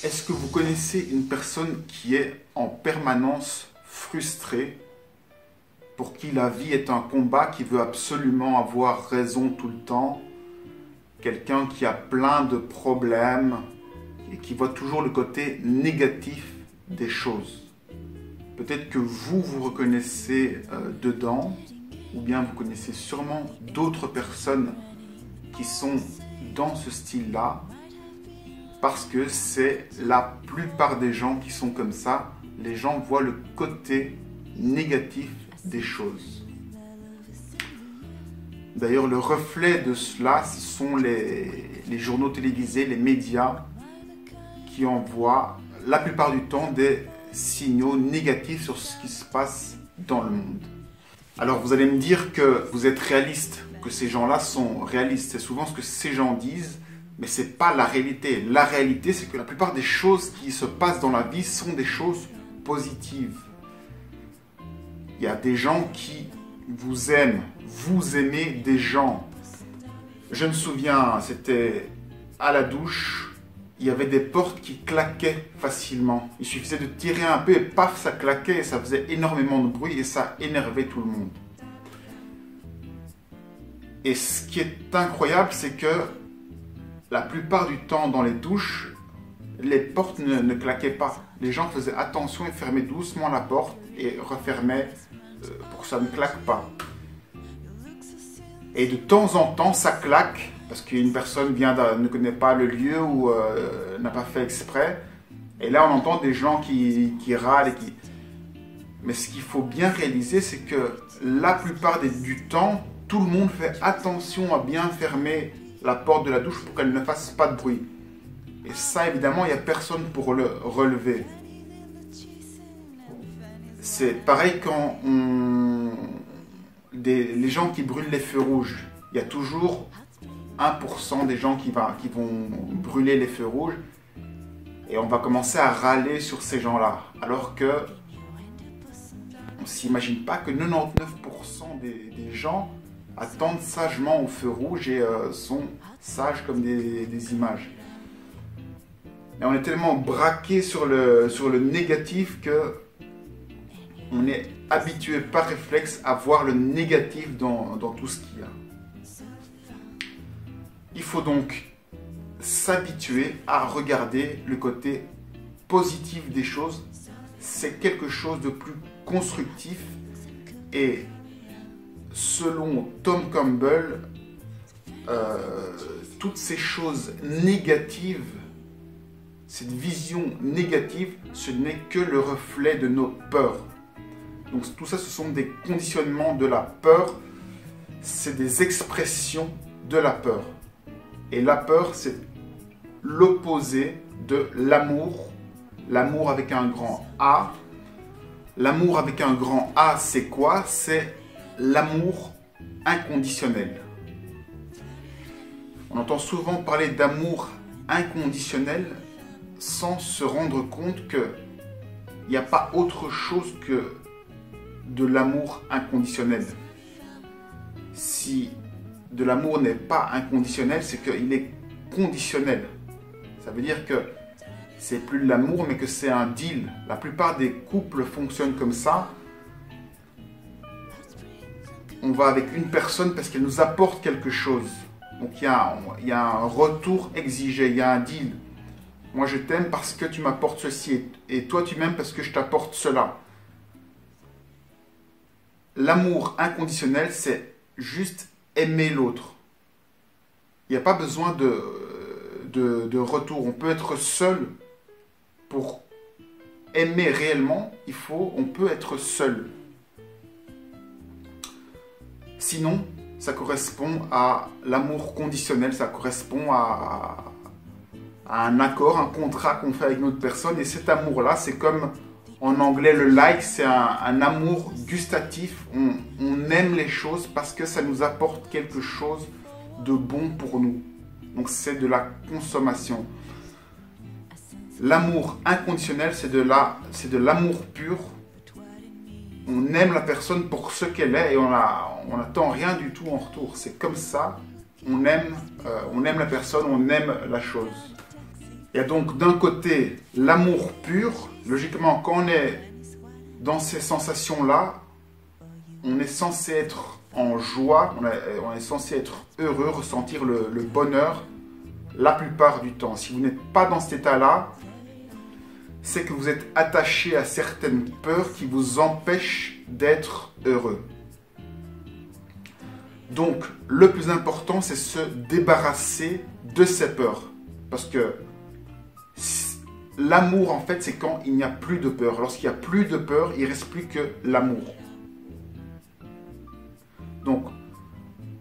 Est-ce que vous connaissez une personne qui est en permanence frustrée, pour qui la vie est un combat, qui veut absolument avoir raison tout le temps, quelqu'un qui a plein de problèmes et qui voit toujours le côté négatif des choses? Peut-être que vous vous reconnaissez dedans, ou bien vous connaissez sûrement d'autres personnes qui sont dans ce style-là, parce que c'est la plupart des gens qui sont comme ça. Les gens voient le côté négatif des choses. D'ailleurs, le reflet de cela, ce sont les journaux télévisés, les médias, qui envoient la plupart du temps des signaux négatifs sur ce qui se passe dans le monde. Alors vous allez me dire que vous êtes réaliste, que ces gens-là sont réalistes. C'est souvent ce que ces gens disent, mais ce n'est pas la réalité. La réalité, c'est que la plupart des choses qui se passent dans la vie sont des choses positives. Il y a des gens qui vous aiment, vous aimez des gens. Je me souviens, c'était à la douche, il y avait des portes qui claquaient facilement. Il suffisait de tirer un peu et paf, ça claquait et ça faisait énormément de bruit et ça énervait tout le monde. Et ce qui est incroyable, c'est que la plupart du temps dans les douches, les portes ne claquaient pas. Les gens faisaient attention et fermaient doucement la porte et refermaient pour que ça ne claque pas. Et de temps en temps, ça claque parce qu'une personne ne connaît pas le lieu ou n'a pas fait exprès. Et là, on entend des gens qui râlent. Mais ce qu'il faut bien réaliser, c'est que la plupart du temps, tout le monde fait attention à bien fermer la porte de la douche pour qu'elle ne fasse pas de bruit. Et ça, évidemment, il n'y a personne pour le relever. C'est pareil quand les gens qui brûlent les feux rouges. Il y a toujours 1% des gens qui vont brûler les feux rouges. Et on va commencer à râler sur ces gens-là. Alors que on ne s'imagine pas que 99% des gens attendent sagement au feu rouge et sont sages comme des images. Et on est tellement braqué sur le négatif que on est habitué par réflexe à voir le négatif dans tout ce qu'il y a. Il faut donc s'habituer à regarder le côté positif des choses. C'est quelque chose de plus constructif. Et selon Tom Campbell, toutes ces choses négatives, cette vision négative, ce n'est que le reflet de nos peurs. Donc tout ça, ce sont des conditionnements de la peur, c'est des expressions de la peur. Et la peur, c'est l'opposé de l'amour. L'amour avec un grand A. L'amour avec un grand A, c'est quoi? C'est l'amour inconditionnel. On entend souvent parler d'amour inconditionnel sans se rendre compte qu'il n'y a pas autre chose que de l'amour inconditionnel. Si de l'amour n'est pas inconditionnel, c'est qu'il est conditionnel. Ça veut dire que c'est plus de l'amour, mais que c'est un deal. La plupart des couples fonctionnent comme ça. On va avec une personne parce qu'elle nous apporte quelque chose. Donc il y a un retour exigé, il y a un deal. Moi je t'aime parce que tu m'apportes ceci et toi tu m'aimes parce que je t'apporte cela. L'amour inconditionnel, c'est juste aimer l'autre. Il n'y a pas besoin de retour. On peut être seul pour aimer réellement. On peut être seul. Sinon, ça correspond à l'amour conditionnel. Ça correspond à un accord, un contrat qu'on fait avec une autre personne. Et cet amour-là, c'est comme en anglais le like, c'est un amour gustatif. On aime les choses parce que ça nous apporte quelque chose de bon pour nous. Donc c'est de la consommation. L'amour inconditionnel, c'est de l'amour pur. On aime la personne pour ce qu'elle est et on n'attend rien du tout en retour. C'est comme ça, on aime la personne, on aime la chose. Il y a donc d'un côté l'amour pur. Logiquement, quand on est dans ces sensations-là, on est censé être en joie, on est censé être heureux, ressentir le bonheur la plupart du temps. Si vous n'êtes pas dans cet état-là, c'est que vous êtes attaché à certaines peurs qui vous empêchent d'être heureux. Donc, le plus important, c'est se débarrasser de ces peurs. Parce que l'amour, en fait, c'est quand il n'y a plus de peur. Lorsqu'il n'y a plus de peur, il ne reste plus que l'amour. Donc,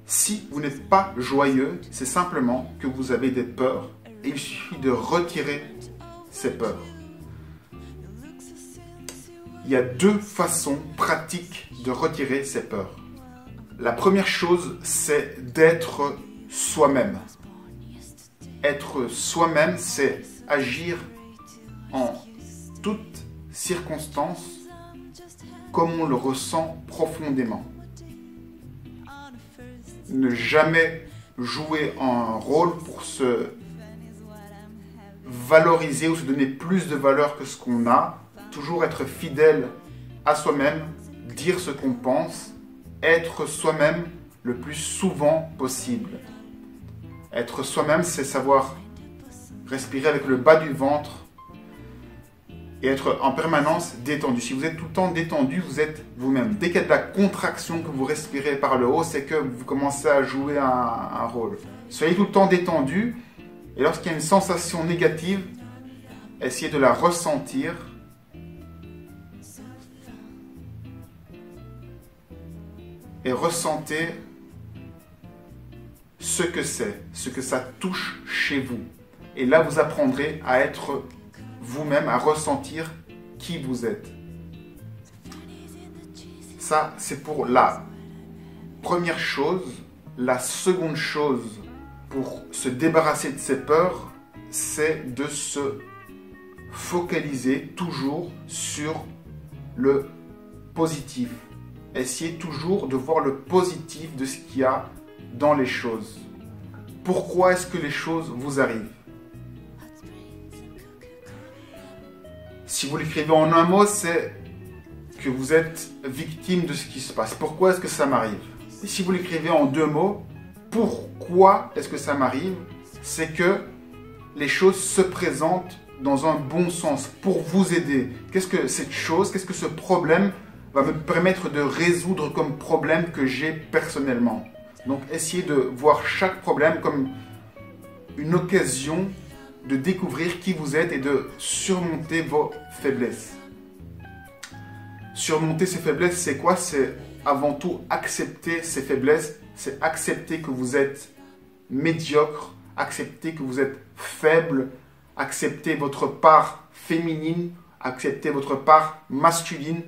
si vous n'êtes pas joyeux, c'est simplement que vous avez des peurs. Et il suffit de retirer ces peurs. Il y a deux façons pratiques de retirer ces peurs. La première chose, c'est d'être soi-même. Être soi-même, c'est agir en toutes circonstances comme on le ressent profondément. Ne jamais jouer un rôle pour se valoriser ou se donner plus de valeur que ce qu'on a. Toujours être fidèle à soi-même, dire ce qu'on pense, être soi-même le plus souvent possible. Être soi-même, c'est savoir respirer avec le bas du ventre et être en permanence détendu. Si vous êtes tout le temps détendu, vous êtes vous-même. Dès qu'il y a de la contraction, que vous respirez par le haut, c'est que vous commencez à jouer un rôle. Soyez tout le temps détendu et lorsqu'il y a une sensation négative, essayez de la ressentir. Et ressentez ce que c'est, ce que ça touche chez vous. Et là, vous apprendrez à être vous-même, à ressentir qui vous êtes. Ça, c'est pour la première chose. La seconde chose pour se débarrasser de ces peurs, c'est de se focaliser toujours sur le positif. Essayez toujours de voir le positif de ce qu'il y a dans les choses. Pourquoi est-ce que les choses vous arrivent? Si vous l'écrivez en un mot, c'est que vous êtes victime de ce qui se passe. Pourquoi est-ce que ça m'arrive? Et si vous l'écrivez en deux mots, pourquoi est-ce que ça m'arrive? C'est que les choses se présentent dans un bon sens pour vous aider. Qu'est-ce que cette chose, qu'est-ce que ce problème va me permettre de résoudre comme problème que j'ai personnellement. Donc, essayez de voir chaque problème comme une occasion de découvrir qui vous êtes et de surmonter vos faiblesses. Surmonter ces faiblesses, c'est quoi? C'est avant tout accepter ces faiblesses, c'est accepter que vous êtes médiocre, accepter que vous êtes faible, accepter votre part féminine, accepter votre part masculine,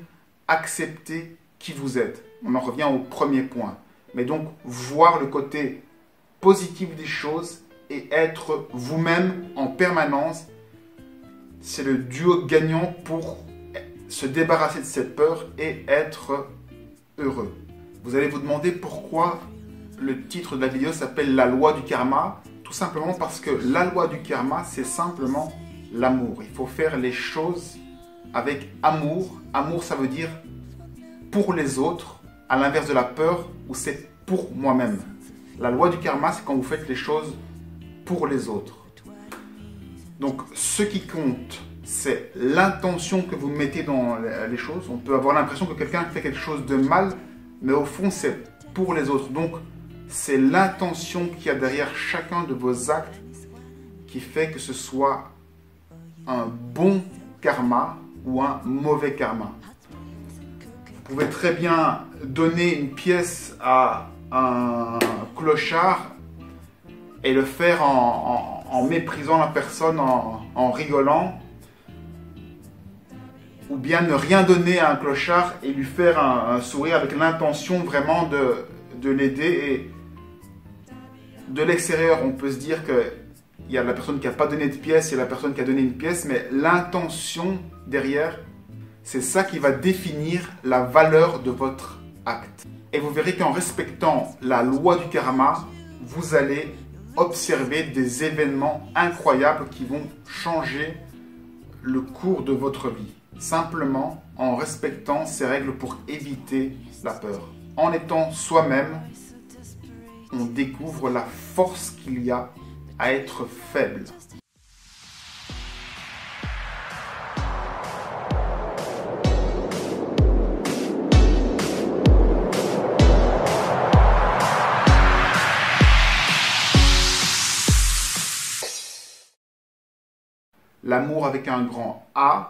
accepter qui vous êtes. On en revient au premier point. Mais donc, voir le côté positif des choses et être vous-même en permanence, c'est le duo gagnant pour se débarrasser de cette peur et être heureux. Vous allez vous demander pourquoi le titre de la vidéo s'appelle La loi du karma. Tout simplement parce que la loi du karma, c'est simplement l'amour. Il faut faire les choses avec amour. Amour, ça veut dire pour les autres, à l'inverse de la peur où c'est pour moi-même. La loi du karma, c'est quand vous faites les choses pour les autres. Donc, ce qui compte, c'est l'intention que vous mettez dans les choses. On peut avoir l'impression que quelqu'un fait quelque chose de mal, mais au fond, c'est pour les autres. Donc, c'est l'intention qu'il y a derrière chacun de vos actes qui fait que ce soit un bon karma ou un mauvais karma. Vous pouvez très bien donner une pièce à un clochard et le faire en méprisant la personne, en rigolant. Ou bien ne rien donner à un clochard et lui faire un sourire avec l'intention vraiment de l'aider. Et de l'extérieur, on peut se dire qu'il y a la personne qui n'a pas donné de pièce, il y a la personne qui a donné une pièce, mais l'intention derrière, c'est ça qui va définir la valeur de votre acte. Et vous verrez qu'en respectant la loi du karma, vous allez observer des événements incroyables qui vont changer le cours de votre vie. Simplement en respectant ces règles pour éviter la peur. En étant soi-même, on découvre la force qu'il y a à être faible. L'amour avec un grand A